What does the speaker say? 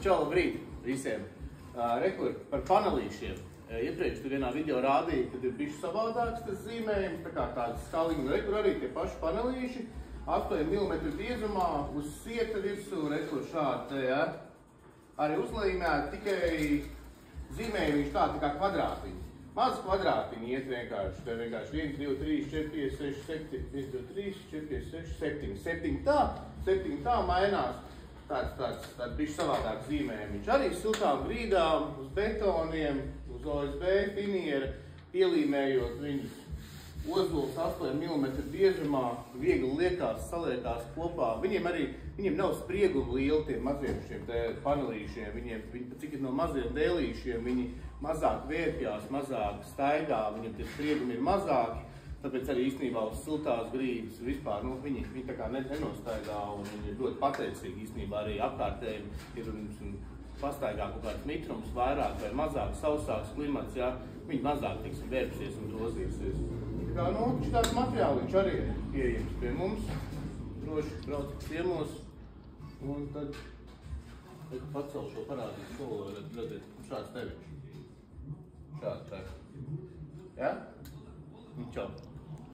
Čau, labrīt visiem! Rekur, par panelīšiem. Iepriekš tu vienā video rādīja, kad ir bišķi savādāks tas zīmējums, tā kā tāds skaliņu, rekur arī tie paši panelīši, 8 mm biezumā, uz sieta virsū, rekur šādi te, ja? Arī uzlīmēt, tikai zīmējumiņš tā kā kvadrātiņi. Maz kvadrātiņi iet vienkārši, te vienkārši 1, 2, 3, 4, 5, 6, 7, 1, 2, 3, 4, 5, 6, 7, 7 tā mainās. Tāds bišķi savādāks zīmējumiņš. Arī siltām grīdām, uz betoniem, uz OSB, finiera, pielīmējot viņus. Ozols 8 mm biezumā, viegli liekās, saliekās kopā. Viņiem nav sprieguma lieli tiem maziem šiem te panelīšiem. Viņi cik ir no maziem dēlīšiem, viņi mazāk vērpjās, mazāk staigā, viņiem tie spriegumi ir mazāki. Tāpēc arī īstenībā uz siltās grīdas vispār, viņi tā kā nenostaigā un viņi ir ļoti pateicīgi īstenībā arī apkārtējiem ir un pastaigā kaut kāds mitrums vairāk vai mazāk, sausāks klimats, jā, viņi mazāk, teiksim, vērpsies un grozīsies. Tā kā, šitāds materiāliņš arī ir pieejams pie mums, droši brauc ciemos un tad pacel šo parādīt solo, redzēt, šāds teviņš. Šāds tā. Jā? Čau.